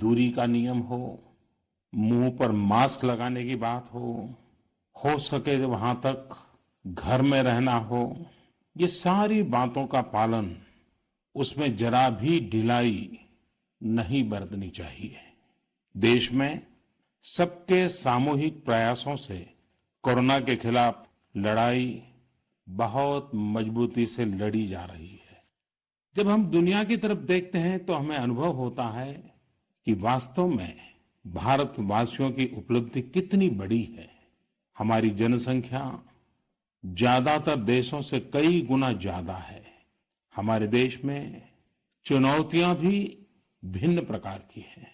दूरी का नियम मुंह पर मास्क लगाने की बात हो सके तो वहां तक घर में रहना ये सारी बातों का पालन उसमें जरा भी ढिलाई नहीं बरतनी चाहिए। देश में सबके सामूहिक प्रयासों से कोरोना के खिलाफ लड़ाई बहुत मजबूती से लड़ी जा रही है। जब हम दुनिया की तरफ देखते हैं तो हमें अनुभव होता है कि वास्तव में भारतवासियों की उपलब्धि कितनी बड़ी है। हमारी जनसंख्या ज्यादातर देशों से कई गुना ज्यादा है। हमारे देश में चुनौतियां भी भिन्न प्रकार की हैं,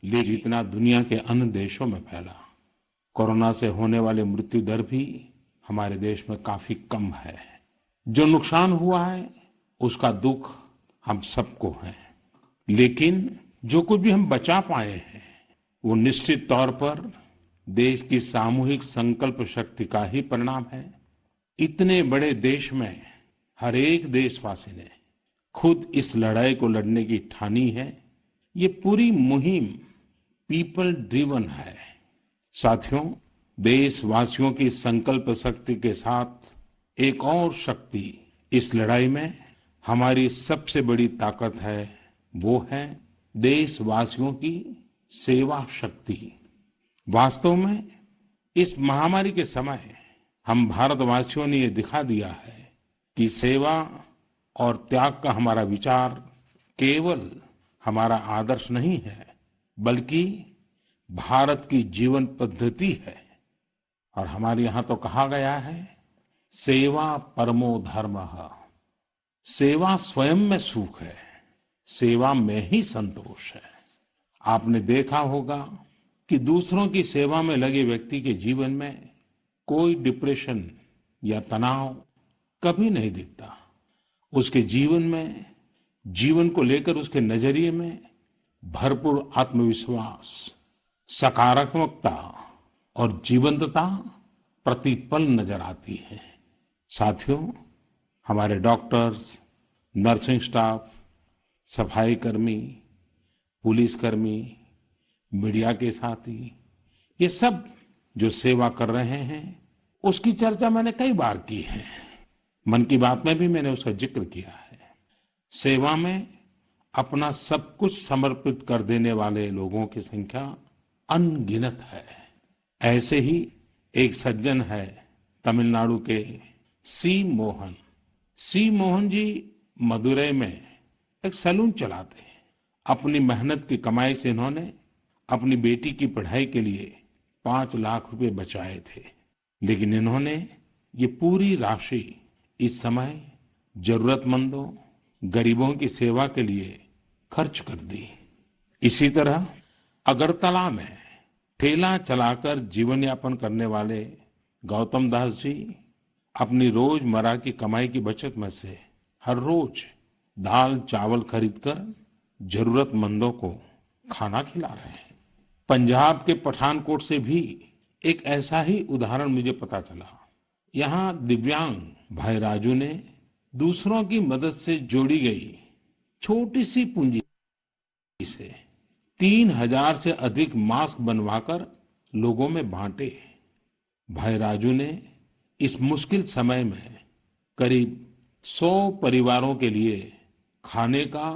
लेकिन जितना दुनिया के अन्य देशों में फैला, कोरोना से होने वाले मृत्यु दर भी हमारे देश में काफी कम है। जो नुकसान हुआ है उसका दुख हम सबको है, लेकिन जो कुछ भी हम बचा पाए हैं वो निश्चित तौर पर देश की सामूहिक संकल्प शक्ति का ही परिणाम है। इतने बड़े देश में हर एक देशवासी ने खुद इस लड़ाई को लड़ने की ठानी है। ये पूरी मुहिम पीपल ड्रिवन है। साथियों, देशवासियों की संकल्प शक्ति के साथ एक और शक्ति इस लड़ाई में हमारी सबसे बड़ी ताकत है, वो है देशवासियों की सेवा शक्ति। वास्तव में इस महामारी के समय हम भारतवासियों ने ये दिखा दिया है कि सेवा और त्याग का हमारा विचार केवल हमारा आदर्श नहीं है, बल्कि भारत की जीवन पद्धति है। और हमारे यहां तो कहा गया है, सेवा परमो धर्मः। सेवा स्वयं में सुख है, सेवा में ही संतोष है। आपने देखा होगा कि दूसरों की सेवा में लगे व्यक्ति के जीवन में कोई डिप्रेशन या तनाव कभी नहीं दिखता। उसके जीवन में, जीवन को लेकर उसके नजरिए में भरपूर आत्मविश्वास, सकारात्मकता और जीवंतता प्रतिपल नजर आती है। साथियों, हमारे डॉक्टर्स, नर्सिंग स्टाफ, सफाई कर्मी, पुलिसकर्मी, मीडिया के साथी, ये सब जो सेवा कर रहे हैं उसकी चर्चा मैंने कई बार की है। मन की बात में भी मैंने उसका जिक्र किया है। सेवा में अपना सब कुछ समर्पित कर देने वाले लोगों की संख्या अनगिनत है। ऐसे ही एक सज्जन है तमिलनाडु के सी मोहन। सी मोहन जी मदुरई में एक सैलून चलाते हैं। अपनी मेहनत की कमाई से इन्होंने अपनी बेटी की पढ़ाई के लिए 5 लाख रुपए बचाए थे, लेकिन इन्होंने ये पूरी राशि इस समय जरूरतमंदों, गरीबों की सेवा के लिए खर्च कर दी। इसी तरह अगरतला में ठेला चलाकर जीवन यापन करने वाले गौतम दास जी अपनी रोजमर्रा की कमाई की बचत में से हर रोज दाल चावल खरीदकर जरूरतमंदों को खाना खिला रहे हैं। पंजाब के पठानकोट से भी एक ऐसा ही उदाहरण मुझे पता चला। यहाँ दिव्यांग भाई राजू ने दूसरों की मदद से जोड़ी गई छोटी सी पूंजी से 3000 से अधिक मास्क बनवाकर लोगों में बांटे। भाई राजू ने इस मुश्किल समय में करीब 100 परिवारों के लिए खाने का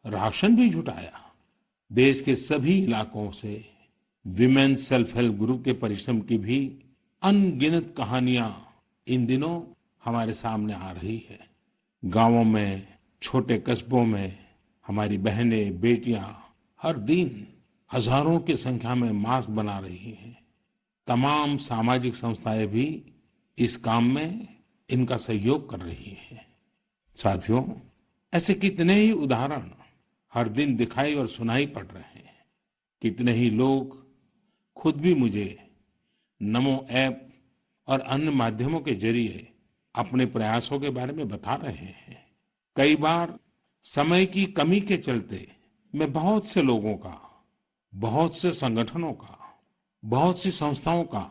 राशन भी जुटाया। देश के सभी इलाकों से विमेन सेल्फ हेल्प ग्रुप के परिश्रम की भी अनगिनत कहानियां इन दिनों हमारे सामने आ रही है। गांवों में, छोटे कस्बों में हमारी बहनें, बेटियां हर दिन हजारों की संख्या में मास्क बना रही हैं। तमाम सामाजिक संस्थाएं भी इस काम में इनका सहयोग कर रही हैं। साथियों, ऐसे कितने ही उदाहरण हर दिन दिखाई और सुनाई पड़ रहे हैं। कितने ही लोग खुद भी मुझे नमो ऐप और अन्य माध्यमों के जरिए अपने प्रयासों के बारे में बता रहे हैं। कई बार समय की कमी के चलते मैं बहुत से लोगों का, बहुत से संगठनों का, बहुत सी संस्थाओं का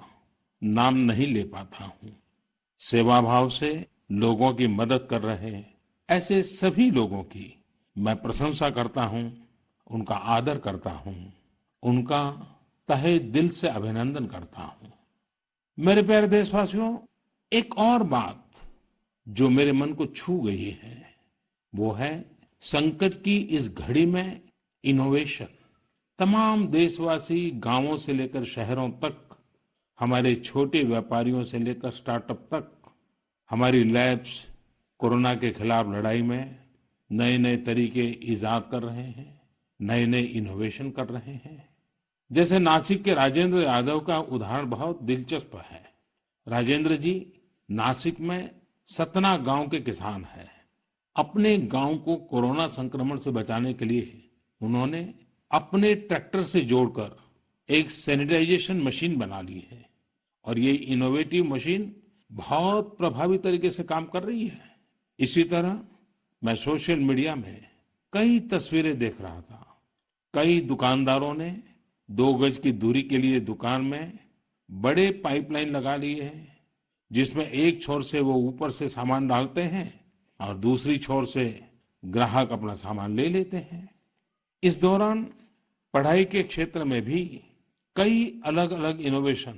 नाम नहीं ले पाता हूं। सेवा भाव से लोगों की मदद कर रहे ऐसे सभी लोगों की मैं प्रशंसा करता हूं, उनका आदर करता हूं, उनका तहे दिल से अभिनंदन करता हूं। मेरे प्यारे देशवासियों, एक और बात जो मेरे मन को छू गई है वो है संकट की इस घड़ी में इनोवेशन। तमाम देशवासी गांवों से लेकर शहरों तक, हमारे छोटे व्यापारियों से लेकर स्टार्टअप तक, हमारी लैब्स कोरोना के खिलाफ लड़ाई में नए नए तरीके इजाद कर रहे हैं, नए नए इनोवेशन कर रहे हैं। जैसे नासिक के राजेंद्र यादव का उदाहरण बहुत दिलचस्प है। राजेंद्र जी नासिक में सतना गांव के किसान हैं। अपने गांव को कोरोना संक्रमण से बचाने के लिए उन्होंने अपने ट्रैक्टर से जोड़कर एक सैनिटाइजेशन मशीन बना ली है और ये इनोवेटिव मशीन बहुत प्रभावी तरीके से काम कर रही है। इसी तरह मैं सोशल मीडिया में कई तस्वीरें देख रहा था। कई दुकानदारों ने 2 गज की दूरी के लिए दुकान में बड़े पाइपलाइन लगा लिए हैं, जिसमें एक छोर से वो ऊपर से सामान डालते हैं और दूसरी छोर से ग्राहक अपना सामान ले लेते हैं। इस दौरान पढ़ाई के क्षेत्र में भी कई अलग अलग इनोवेशन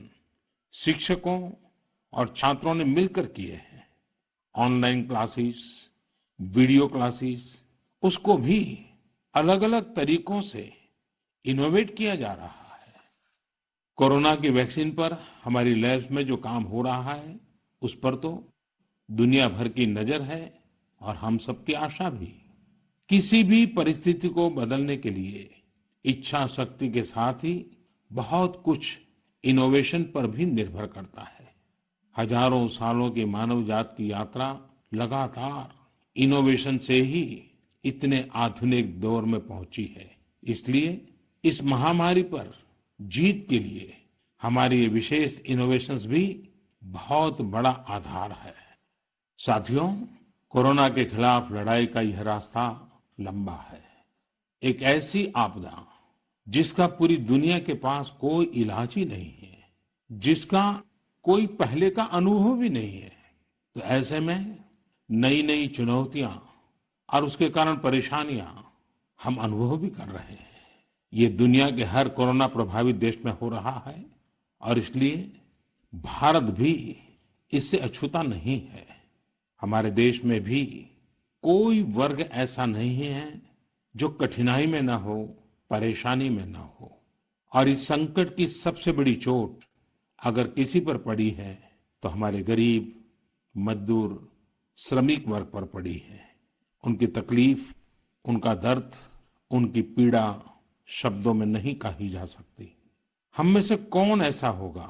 शिक्षकों और छात्रों ने मिलकर किए हैं। ऑनलाइन क्लासेस, वीडियो क्लासेस, उसको भी अलग अलग तरीकों से इनोवेट किया जा रहा है। कोरोना की वैक्सीन पर हमारी लैब्स में जो काम हो रहा है उस पर तो दुनिया भर की नजर है और हम सबकी आशा भी। किसी भी परिस्थिति को बदलने के लिए इच्छा शक्ति के साथ ही बहुत कुछ इनोवेशन पर भी निर्भर करता है। हजारों सालों की मानव जात की यात्रा लगातार इनोवेशन से ही इतने आधुनिक दौर में पहुंची है। इसलिए इस महामारी पर जीत के लिए हमारी ये विशेष इनोवेशंस भी बहुत बड़ा आधार है। साथियों, कोरोना के खिलाफ लड़ाई का यह रास्ता लंबा है। एक ऐसी आपदा जिसका पूरी दुनिया के पास कोई इलाज ही नहीं है, जिसका कोई पहले का अनुभव भी नहीं है, तो ऐसे में नई नई चुनौतियां और उसके कारण परेशानियां हम अनुभव भी कर रहे हैं। ये दुनिया के हर कोरोना प्रभावित देश में हो रहा है और इसलिए भारत भी इससे अछूता नहीं है। हमारे देश में भी कोई वर्ग ऐसा नहीं है जो कठिनाई में ना हो, परेशानी में ना हो। और इस संकट की सबसे बड़ी चोट अगर किसी पर पड़ी है तो हमारे गरीब, मजदूर, श्रमिक वर्ग पर पड़ी है। उनकी तकलीफ, उनका दर्द, उनकी पीड़ा शब्दों में नहीं कही जा सकती। हम में से कौन ऐसा होगा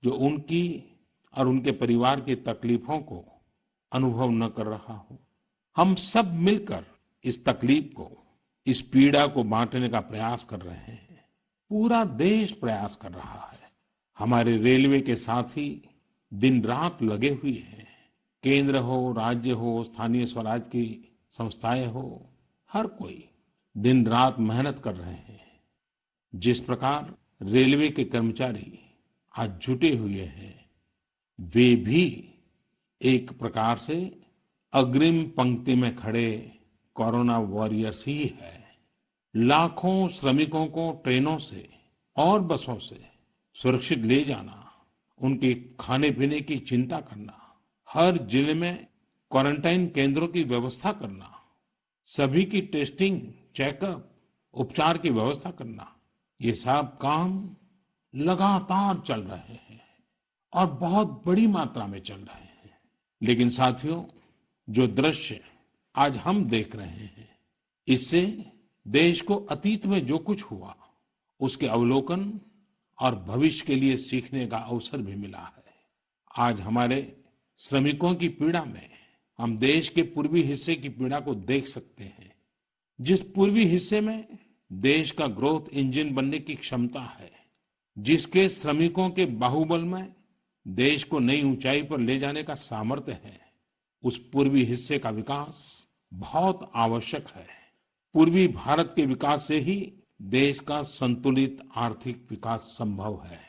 जो उनकी और उनके परिवार की तकलीफों को अनुभव न कर रहा हो। हम सब मिलकर इस तकलीफ को, इस पीड़ा को बांटने का प्रयास कर रहे हैं। पूरा देश प्रयास कर रहा है। हमारे रेलवे के साथी दिन रात लगे हुए हैं। केंद्र हो, राज्य हो, स्थानीय स्वराज की संस्थाएं हो, हर कोई दिन रात मेहनत कर रहे हैं। जिस प्रकार रेलवे के कर्मचारी आज जुटे हुए हैं, वे भी एक प्रकार से अग्रिम पंक्ति में खड़े कोरोना वॉरियर्स ही है। लाखों श्रमिकों को ट्रेनों से और बसों से सुरक्षित ले जाना, उनके खाने पीने की चिंता करना, हर जिले में क्वारंटाइन केंद्रों की व्यवस्था करना, सभी की टेस्टिंग, चेकअप, उपचार की व्यवस्था करना, ये सब काम लगातार चल रहे हैं और बहुत बड़ी मात्रा में चल रहे हैं। लेकिन साथियों, जो दृश्य आज हम देख रहे हैं, इससे देश को अतीत में जो कुछ हुआ उसके अवलोकन और भविष्य के लिए सीखने का अवसर भी मिला है। आज हमारे श्रमिकों की पीड़ा में हम देश के पूर्वी हिस्से की पीड़ा को देख सकते हैं। जिस पूर्वी हिस्से में देश का ग्रोथ इंजन बनने की क्षमता है, जिसके श्रमिकों के बाहुबल में देश को नई ऊंचाई पर ले जाने का सामर्थ्य है, उस पूर्वी हिस्से का विकास बहुत आवश्यक है। पूर्वी भारत के विकास से ही देश का संतुलित आर्थिक विकास संभव है।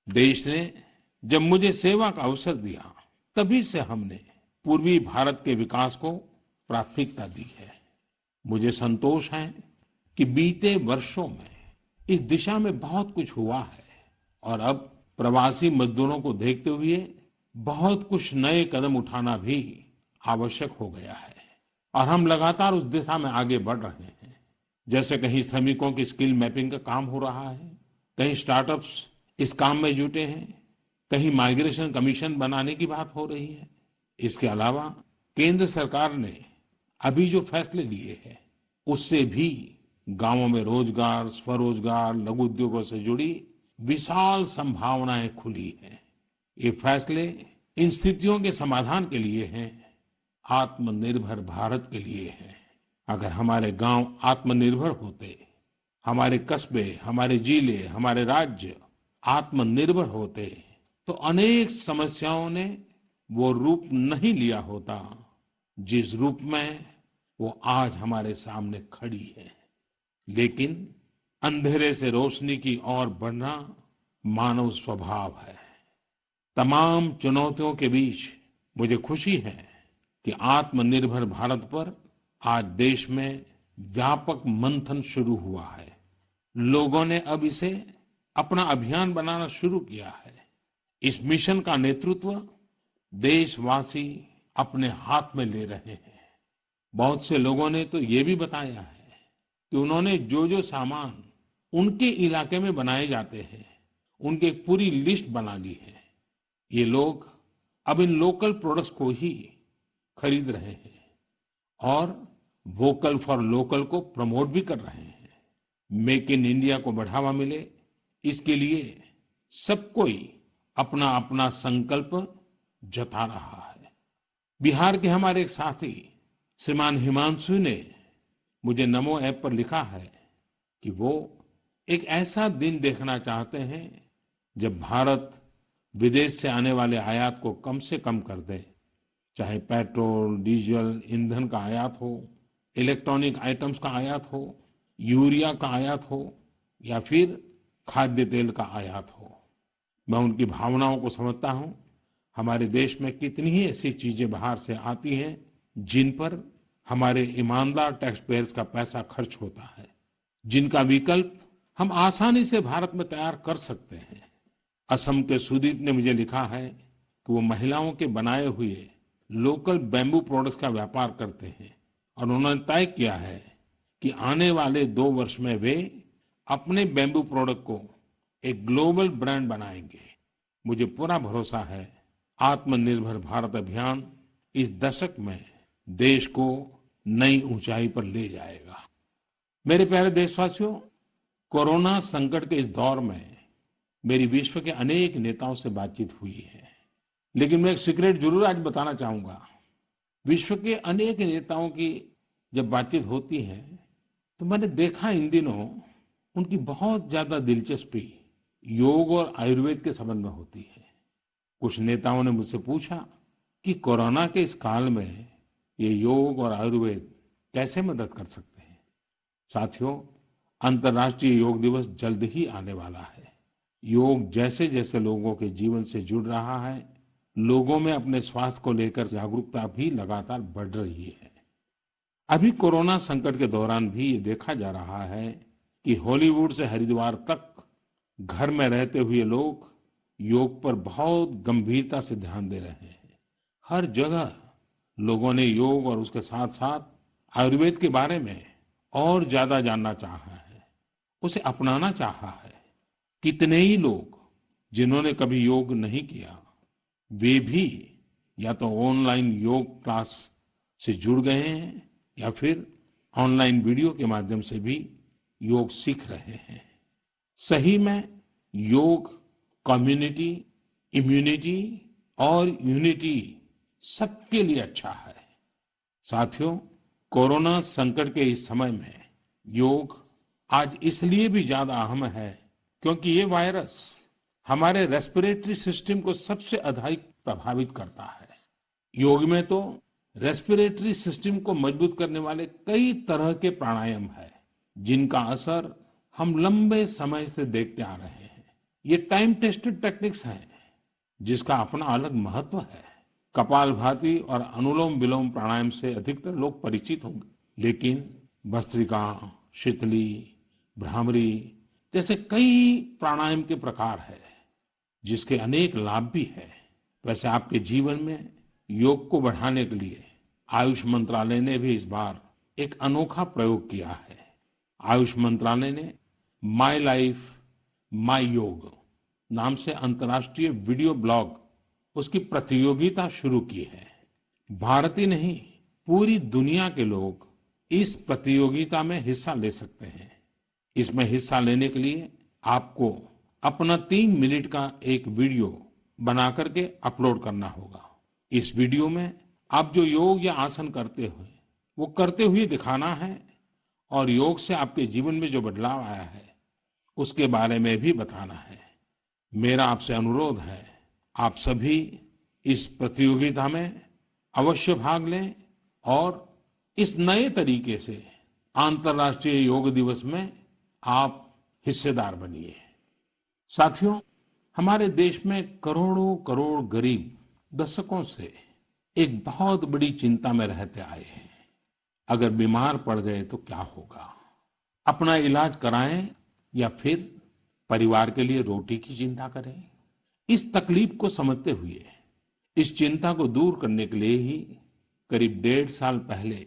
देश ने जब मुझे सेवा का अवसर दिया, तभी से हमने पूर्वी भारत के विकास को प्राथमिकता दी है। मुझे संतोष है कि बीते वर्षों में इस दिशा में बहुत कुछ हुआ है और अब प्रवासी मजदूरों को देखते हुए बहुत कुछ नए कदम उठाना भी आवश्यक हो गया है और हम लगातार उस दिशा में आगे बढ़ रहे हैं। जैसे कहीं श्रमिकों की स्किल मैपिंग का काम हो रहा है, कहीं स्टार्टअप्स इस काम में जुटे हैं, कहीं माइग्रेशन कमीशन बनाने की बात हो रही है। इसके अलावा केंद्र सरकार ने अभी जो फैसले लिए हैं उससे भी गांवों में रोजगार, स्वरोजगार, लघु उद्योगों से जुड़ी विशाल संभावनाएं खुली हैं। ये फैसले इन स्थितियों के समाधान के लिए हैं, आत्मनिर्भर भारत के लिए हैं। अगर हमारे गांव आत्मनिर्भर होते, हमारे कस्बे, हमारे जिले, हमारे राज्य आत्मनिर्भर होते, तो अनेक समस्याओं ने वो रूप नहीं लिया होता जिस रूप में वो आज हमारे सामने खड़ी है। लेकिन अंधेरे से रोशनी की ओर बढ़ना मानव स्वभाव है। तमाम चुनौतियों के बीच मुझे खुशी है कि आत्मनिर्भर भारत पर आज देश में व्यापक मंथन शुरू हुआ है। लोगों ने अब इसे अपना अभियान बनाना शुरू किया है। इस मिशन का नेतृत्व देशवासी अपने हाथ में ले रहे हैं। बहुत से लोगों ने तो ये भी बताया है कि उन्होंने जो जो सामान उनके इलाके में बनाए जाते हैं उनकी एक पूरी लिस्ट बना ली है। ये लोग अब इन लोकल प्रोडक्ट्स को ही खरीद रहे हैं और वोकल फॉर लोकल को प्रमोट भी कर रहे हैं। मेक इन इंडिया को बढ़ावा मिले, इसके लिए सब कोई अपना अपना संकल्प जता रहा है। बिहार के हमारे एक साथी श्रीमान हिमांशु ने मुझे नमो ऐप पर लिखा है कि वो एक ऐसा दिन देखना चाहते हैं जब भारत विदेश से आने वाले आयात को कम से कम कर दे, चाहे पेट्रोल, डीजल, ईंधन का आयात हो, इलेक्ट्रॉनिक आइटम्स का आयात हो, यूरिया का आयात हो या फिर खाद्य तेल का आयात हो। मैं उनकी भावनाओं को समझता हूं। हमारे देश में कितनी ही ऐसी चीजें बाहर से आती हैं जिन पर हमारे ईमानदार टैक्स पेयर्स का पैसा खर्च होता है, जिनका विकल्प हम आसानी से भारत में तैयार कर सकते हैं। असम के सुदीप ने मुझे लिखा है कि वो महिलाओं के बनाए हुए लोकल बैम्बू प्रोडक्ट्स का व्यापार करते हैं और उन्होंने तय किया है कि आने वाले 2 वर्ष में वे अपने बैम्बू प्रोडक्ट को एक ग्लोबल ब्रांड बनाएंगे। मुझे पूरा भरोसा है आत्मनिर्भर भारत अभियान इस दशक में देश को नई ऊंचाई पर ले जाएगा। मेरे प्यारे देशवासियों, कोरोना संकट के इस दौर में मेरी विश्व के अनेक नेताओं से बातचीत हुई है, लेकिन मैं एक सीक्रेट जरूर आज बताना चाहूंगा। विश्व के अनेक नेताओं की जब बातचीत होती है तो मैंने देखा इन दिनों उनकी बहुत ज्यादा दिलचस्पी योग और आयुर्वेद के संबंध में होती है। कुछ नेताओं ने मुझसे पूछा कि कोरोना के इस काल में ये योग और आयुर्वेद कैसे मदद कर सकते हैं। साथियों, अंतर्राष्ट्रीय योग दिवस जल्द ही आने वाला है। योग जैसे जैसे लोगों के जीवन से जुड़ रहा है, लोगों में अपने स्वास्थ्य को लेकर जागरूकता भी लगातार बढ़ रही है। अभी कोरोना संकट के दौरान भी ये देखा जा रहा है कि हॉलीवुड से हरिद्वार तक घर में रहते हुए लोग योग पर बहुत गंभीरता से ध्यान दे रहे हैं। हर जगह लोगों ने योग और उसके साथ साथ आयुर्वेद के बारे में और ज्यादा जानना चाहा है, उसे अपनाना चाहा है। कितने ही लोग जिन्होंने कभी योग नहीं किया, वे भी या तो ऑनलाइन योग क्लास से जुड़ गए हैं या फिर ऑनलाइन वीडियो के माध्यम से भी योग सीख रहे हैं। सही में योग कम्युनिटी, इम्यूनिटी और यूनिटी सबके लिए अच्छा है। साथियों, कोरोना संकट के इस समय में योग आज इसलिए भी ज्यादा अहम है क्योंकि ये वायरस हमारे रेस्पिरेटरी सिस्टम को सबसे अधिक प्रभावित करता है। योग में तो रेस्पिरेटरी सिस्टम को मजबूत करने वाले कई तरह के प्राणायाम है जिनका असर हम लंबे समय से देखते आ रहे हैं। ये टाइम टेस्टेड टेक्निक्स हैं जिसका अपना अलग महत्व है। कपालभाति और अनुलोम विलोम प्राणायाम से अधिकतर लोग परिचित होंगे, लेकिन भस्त्रिका, शीतली, भ्रामरी जैसे कई प्राणायाम के प्रकार है, जिसके अनेक लाभ भी है। वैसे आपके जीवन में योग को बढ़ाने के लिए आयुष मंत्रालय ने भी इस बार एक अनोखा प्रयोग किया है। आयुष मंत्रालय ने माय लाइफ माय योग नाम से अंतर्राष्ट्रीय वीडियो ब्लॉग उसकी प्रतियोगिता शुरू की है। भारत ही नहीं, पूरी दुनिया के लोग इस प्रतियोगिता में हिस्सा ले सकते हैं। इसमें हिस्सा लेने के लिए आपको अपना 3 मिनट का एक वीडियो बना करके अपलोड करना होगा। इस वीडियो में आप जो योग या आसन करते हुए वो करते हुए दिखाना है और योग से आपके जीवन में जो बदलाव आया है उसके बारे में भी बताना है। मेरा आपसे अनुरोध है, आप सभी इस प्रतियोगिता में अवश्य भाग लें और इस नए तरीके से अंतर्राष्ट्रीय योग दिवस में आप हिस्सेदार बनिए। साथियों, हमारे देश में करोड़ों करोड़ गरीब दशकों से एक बहुत बड़ी चिंता में रहते आए हैं। अगर बीमार पड़ गए तो क्या होगा? अपना इलाज कराएं या फिर परिवार के लिए रोटी की चिंता करें? इस तकलीफ को समझते हुए इस चिंता को दूर करने के लिए ही करीब 1.5 साल पहले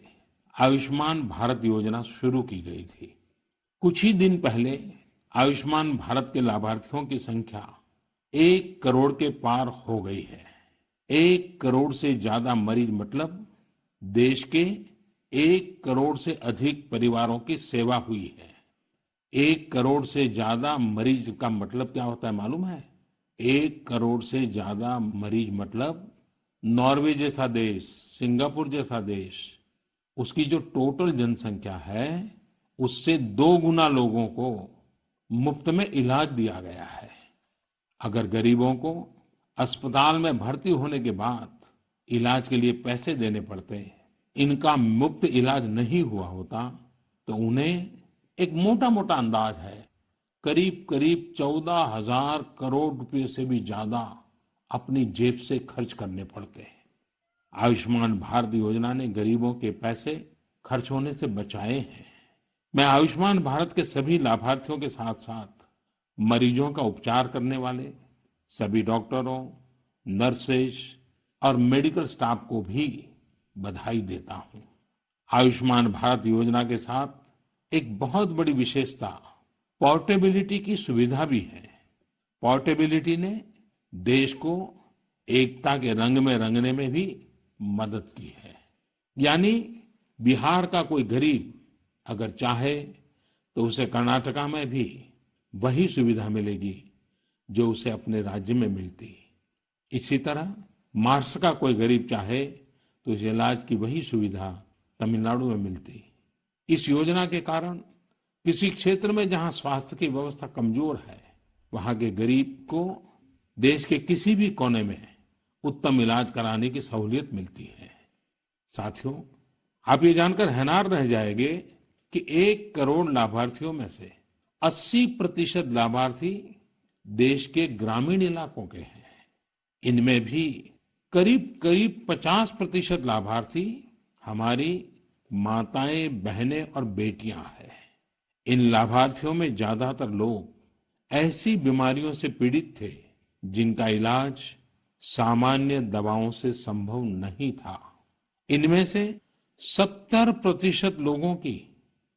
आयुष्मान भारत योजना शुरू की गई थी। कुछ ही दिन पहले आयुष्मान भारत के लाभार्थियों की संख्या 1 करोड़ के पार हो गई है। 1 करोड़ से ज्यादा मरीज मतलब देश के 1 करोड़ से अधिक परिवारों की सेवा हुई है। 1 करोड़ से ज्यादा मरीज का मतलब क्या होता है मालूम है? 1 करोड़ से ज्यादा मरीज मतलब नॉर्वे जैसा देश, सिंगापुर जैसा देश, उसकी जो टोटल जनसंख्या है उससे 2 गुना लोगों को मुफ्त में इलाज दिया गया है। अगर गरीबों को अस्पताल में भर्ती होने के बाद इलाज के लिए पैसे देने पड़ते, इनका मुफ्त इलाज नहीं हुआ होता तो उन्हें एक मोटा मोटा अंदाज है करीब करीब 14,000 करोड़ रुपए से भी ज्यादा अपनी जेब से खर्च करने पड़ते हैं। आयुष्मान भारत योजना ने गरीबों के पैसे खर्च होने से बचाए हैं। मैं आयुष्मान भारत के सभी लाभार्थियों के साथ साथ मरीजों का उपचार करने वाले सभी डॉक्टरों, नर्सेज और मेडिकल स्टाफ को भी बधाई देता हूं। आयुष्मान भारत योजना के साथ एक बहुत बड़ी विशेषता पोर्टेबिलिटी की सुविधा भी है। पोर्टेबिलिटी ने देश को एकता के रंग में रंगने में भी मदद की है। यानी बिहार का कोई गरीब अगर चाहे तो उसे कर्नाटका में भी वही सुविधा मिलेगी जो उसे अपने राज्य में मिलती। इसी तरह महाराष्ट्र का कोई गरीब चाहे तो उसे इलाज की वही सुविधा तमिलनाडु में मिलती। इस योजना के कारण किसी क्षेत्र में जहां स्वास्थ्य की व्यवस्था कमजोर है, वहां के गरीब को देश के किसी भी कोने में उत्तम इलाज कराने की सहूलियत मिलती है। साथियों, आप ये जानकर हैरान रह जाएंगे कि 1 करोड़ लाभार्थियों में से 80% लाभार्थी देश के ग्रामीण इलाकों के हैं। इनमें भी करीब करीब 50% लाभार्थी हमारी माताएं, बहनें और बेटियां हैं। इन लाभार्थियों में ज्यादातर लोग ऐसी बीमारियों से पीड़ित थे जिनका इलाज सामान्य दवाओं से संभव नहीं था। इनमें से 70% लोगों की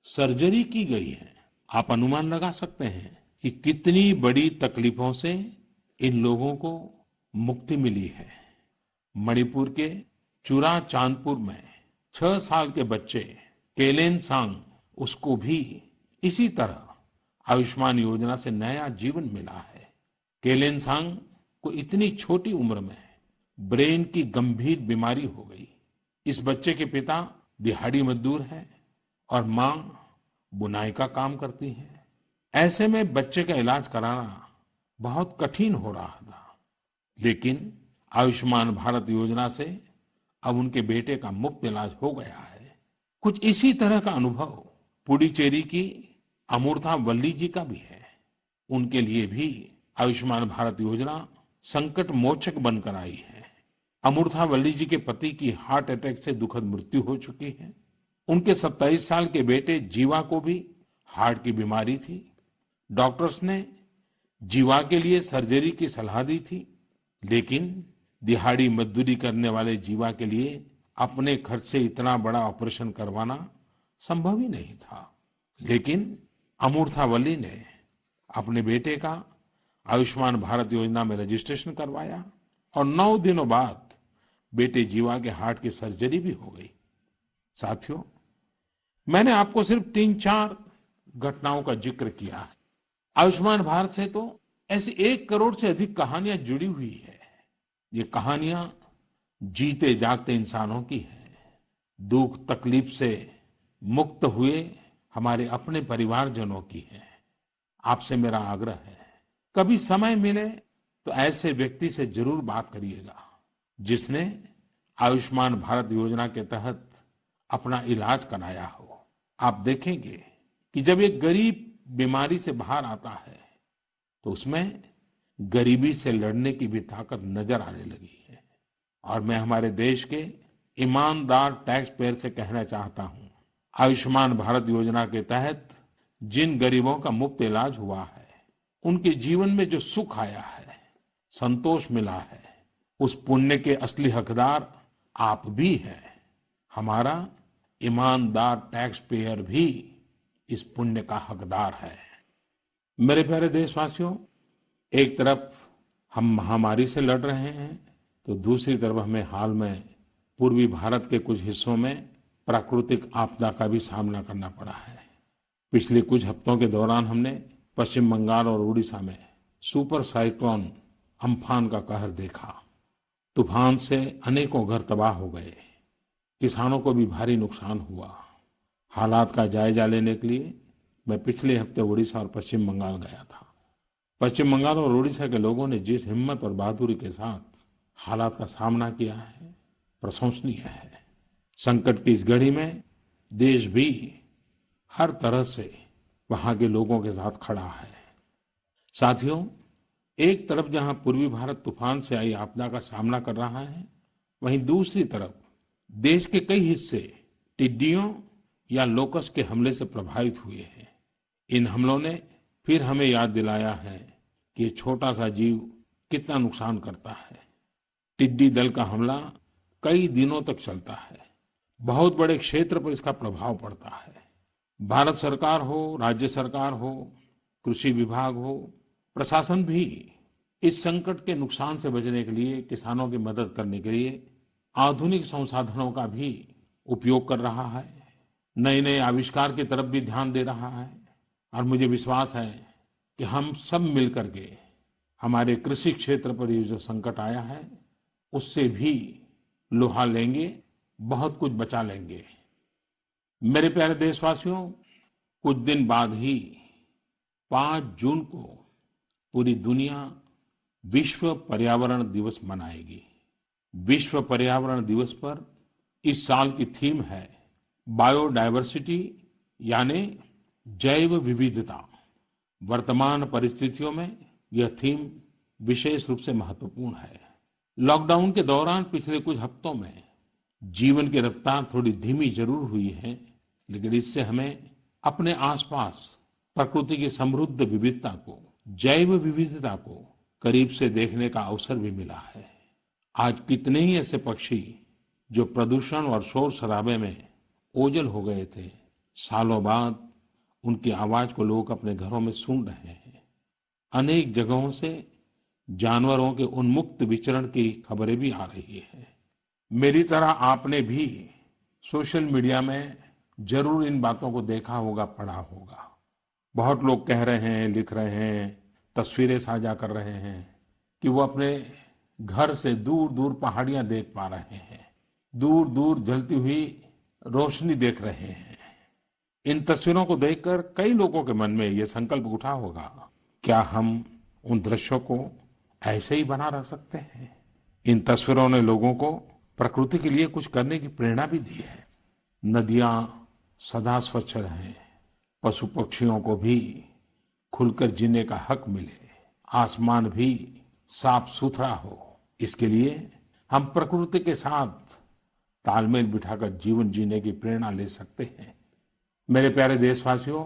सर्जरी की गई है। आप अनुमान लगा सकते हैं कि कितनी बड़ी तकलीफों से इन लोगों को मुक्ति मिली है। मणिपुर के चुरा चांदपुर में 6 साल के बच्चे केलेनसांग, उसको भी इसी तरह आयुष्मान योजना से नया जीवन मिला है। केलेनसांग को इतनी छोटी उम्र में ब्रेन की गंभीर बीमारी हो गई। इस बच्चे के पिता दिहाड़ी मजदूर हैं और मां बुनाई का काम करती है। ऐसे में बच्चे का इलाज कराना बहुत कठिन हो रहा था, लेकिन आयुष्मान भारत योजना से अब उनके बेटे का मुफ्त इलाज हो गया है। कुछ इसी तरह का अनुभव पुडुचेरी की अमूर्था वल्ली जी का भी है। उनके लिए भी आयुष्मान भारत योजना संकट मोचक बनकर आई है। अमूर्था वल्ली जी के पति की हार्ट अटैक से दुखद मृत्यु हो चुकी है। उनके 27 साल के बेटे जीवा को भी हार्ट की बीमारी थी। डॉक्टर्स ने जीवा के लिए सर्जरी की सलाह दी थी, लेकिन दिहाड़ी मजदूरी करने वाले जीवा के लिए अपने खर्च से इतना बड़ा ऑपरेशन करवाना संभव ही नहीं था। लेकिन अमूर्था वल्ली ने अपने बेटे का आयुष्मान भारत योजना में रजिस्ट्रेशन करवाया और 9 दिनों बाद बेटे जीवा के हार्ट की सर्जरी भी हो गई। साथियों, मैंने आपको सिर्फ 3-4 घटनाओं का जिक्र किया है। आयुष्मान भारत से तो ऐसी 1 करोड़ से अधिक कहानियां जुड़ी हुई है। ये कहानियां जीते जागते इंसानों की हैं। दुख तकलीफ से मुक्त हुए हमारे अपने परिवारजनों की है। आपसे मेरा आग्रह है, कभी समय मिले तो ऐसे व्यक्ति से जरूर बात करिएगा जिसने आयुष्मान भारत योजना के तहत अपना इलाज कराया हो। आप देखेंगे कि जब एक गरीब बीमारी से बाहर आता है तो उसमें गरीबी से लड़ने की भी ताकत नजर आने लगी है। और मैं हमारे देश के ईमानदार टैक्स पेयर से कहना चाहता हूं, आयुष्मान भारत योजना के तहत जिन गरीबों का मुफ्त इलाज हुआ है, उनके जीवन में जो सुख आया है, संतोष मिला है, उस पुण्य के असली हकदार आप भी हैं। हमारा ईमानदार टैक्स पेयर भी इस पुण्य का हकदार है। मेरे प्यारे देशवासियों, एक तरफ हम महामारी से लड़ रहे हैं तो दूसरी तरफ हमें हाल में पूर्वी भारत के कुछ हिस्सों में प्राकृतिक आपदा का भी सामना करना पड़ा है। पिछले कुछ हफ्तों के दौरान हमने पश्चिम बंगाल और उड़ीसा में सुपर साइक्लोन अम्फान का कहर देखा। तूफान से अनेकों घर तबाह हो गए, किसानों को भी भारी नुकसान हुआ। हालात का जायजा लेने के लिए मैं पिछले हफ्ते उड़ीसा और पश्चिम बंगाल गया था। पश्चिम बंगाल और उड़ीसा के लोगों ने जिस हिम्मत और बहादुरी के साथ हालात का सामना किया है, प्रशंसनीय है। संकट की इस घड़ी में देश भी हर तरह से वहां के लोगों के साथ खड़ा है। साथियों, एक तरफ जहां पूर्वी भारत तूफान से आई आपदा का सामना कर रहा है, वहीं दूसरी तरफ देश के कई हिस्से टिड्डियों या लोकस्ट के हमले से प्रभावित हुए हैं। इन हमलों ने फिर हमें याद दिलाया है कि ये छोटा सा जीव कितना नुकसान करता है। टिड्डी दल का हमला कई दिनों तक चलता है, बहुत बड़े क्षेत्र पर इसका प्रभाव पड़ता है। भारत सरकार हो, राज्य सरकार हो, कृषि विभाग हो, प्रशासन भी इस संकट के नुकसान से बचने के लिए, किसानों की मदद करने के लिए आधुनिक संसाधनों का भी उपयोग कर रहा है। नए नए आविष्कार की तरफ भी ध्यान दे रहा है। और मुझे विश्वास है कि हम सब मिलकर के हमारे कृषि क्षेत्र पर ये जो संकट आया है, उससे भी लोहा लेंगे, बहुत कुछ बचा लेंगे। मेरे प्यारे देशवासियों, कुछ दिन बाद ही 5 जून को पूरी दुनिया विश्व पर्यावरण दिवस मनाएगी। विश्व पर्यावरण दिवस पर इस साल की थीम है बायोडायवर्सिटी, यानी जैव विविधता। वर्तमान परिस्थितियों में यह थीम विशेष रूप से महत्वपूर्ण है। लॉकडाउन के दौरान पिछले कुछ हफ्तों में जीवन की रफ्तार थोड़ी धीमी जरूर हुई है, लेकिन इससे हमें अपने आसपास प्रकृति की समृद्ध विविधता को, जैव विविधता को करीब से देखने का अवसर भी मिला है। आज कितने ही ऐसे पक्षी जो प्रदूषण और शोर शराबे में ओझल हो गए थे, सालों बाद उनकी आवाज को लोग अपने घरों में सुन रहे हैं। अनेक जगहों से जानवरों के उन्मुक्त विचरण की खबरें भी आ रही है। मेरी तरह आपने भी सोशल मीडिया में जरूर इन बातों को देखा होगा, पढ़ा होगा। बहुत लोग कह रहे हैं, लिख रहे हैं, तस्वीरें साझा कर रहे हैं कि वो अपने घर से दूर दूर पहाड़ियां देख पा रहे हैं, दूर दूर जलती हुई रोशनी देख रहे हैं। इन तस्वीरों को देखकर कई लोगों के मन में ये संकल्प उठा होगा, क्या हम उन दृश्यों को ऐसे ही बना रख सकते हैं? इन तस्वीरों ने लोगों को प्रकृति के लिए कुछ करने की प्रेरणा भी दी है। नदियां सदा स्वच्छ रहें, पशु पक्षियों को भी खुलकर जीने का हक मिले, आसमान भी साफ सुथरा हो, इसके लिए हम प्रकृति के साथ तालमेल बिठाकर जीवन जीने की प्रेरणा ले सकते हैं। मेरे प्यारे देशवासियों,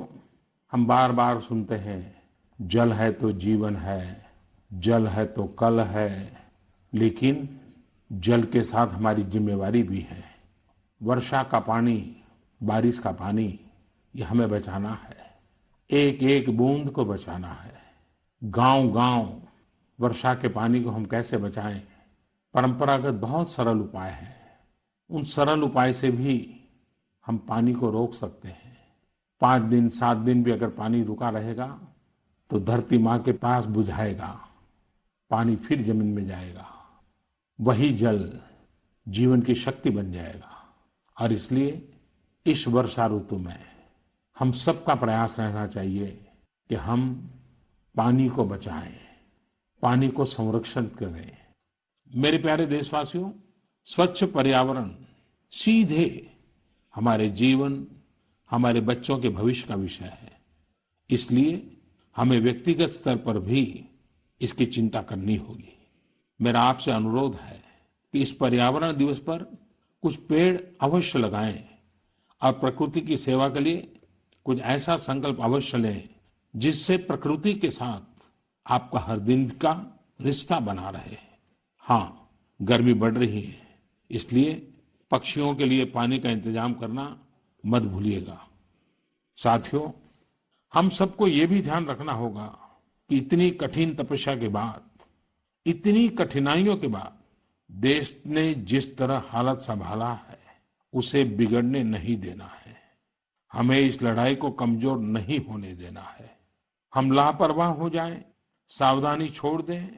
हम बार बार सुनते हैं, जल है तो जीवन है, जल है तो कल है, लेकिन जल के साथ हमारी जिम्मेवारी भी है। वर्षा का पानी, बारिश का पानी, ये हमें बचाना है। एक एक बूंद को बचाना है। गांव गांव वर्षा के पानी को हम कैसे बचाएं? परंपरागत बहुत सरल उपाय हैं। उन सरल उपाय से भी हम पानी को रोक सकते हैं। 5 दिन 7 दिन भी अगर पानी रुका रहेगा तो धरती माँ के पास बुझाएगा, पानी फिर जमीन में जाएगा। वही जल जीवन की शक्ति बन जाएगा। और इसलिए इस वर्षा ऋतु में हम सबका प्रयास रहना चाहिए कि हम पानी को बचाएं, पानी को संरक्षण करें। मेरे प्यारे देशवासियों, स्वच्छ पर्यावरण सीधे हमारे जीवन, हमारे बच्चों के भविष्य का विषय है। इसलिए हमें व्यक्तिगत स्तर पर भी इसकी चिंता करनी होगी। मेरा आपसे अनुरोध है कि इस पर्यावरण दिवस पर कुछ पेड़ अवश्य लगाएं और प्रकृति की सेवा के लिए कुछ ऐसा संकल्प अवश्य लें जिससे प्रकृति के साथ आपका हर दिन का रिश्ता बना रहे। हाँ, गर्मी बढ़ रही है, इसलिए पक्षियों के लिए पानी का इंतजाम करना मत भूलिएगा। साथियों, हम सबको ये भी ध्यान रखना होगा कि इतनी कठिन तपस्या के बाद, इतनी कठिनाइयों के बाद देश ने जिस तरह हालत संभाला है, उसे बिगड़ने नहीं देना है। हमें इस लड़ाई को कमजोर नहीं होने देना है। हम लापरवाह हो जाएं, सावधानी छोड़ दें,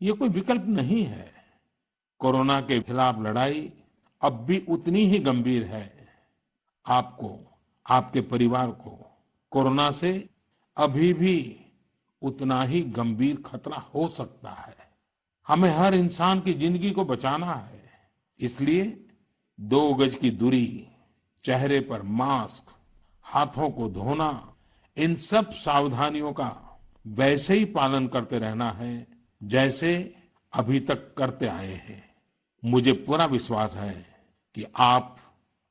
ये कोई विकल्प नहीं है। कोरोना के खिलाफ लड़ाई अब भी उतनी ही गंभीर है। आपको, आपके परिवार को कोरोना से अभी भी उतना ही गंभीर खतरा हो सकता है। हमें हर इंसान की जिंदगी को बचाना है। इसलिए 2 गज की दूरी, चेहरे पर मास्क, हाथों को धोना, इन सब सावधानियों का वैसे ही पालन करते रहना है जैसे अभी तक करते आए हैं। मुझे पूरा विश्वास है कि आप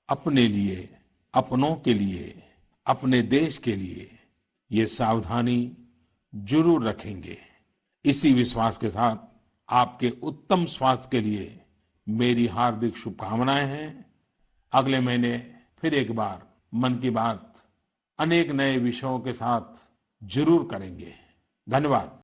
अपने लिए, अपनों के लिए, अपने देश के लिए ये सावधानी जरूर रखेंगे। इसी विश्वास के साथ आपके उत्तम स्वास्थ्य के लिए मेरी हार्दिक शुभकामनाएं हैं। अगले महीने फिर एक बार मन की बात अनेक नए विषयों के साथ जरूर करेंगे। धन्यवाद।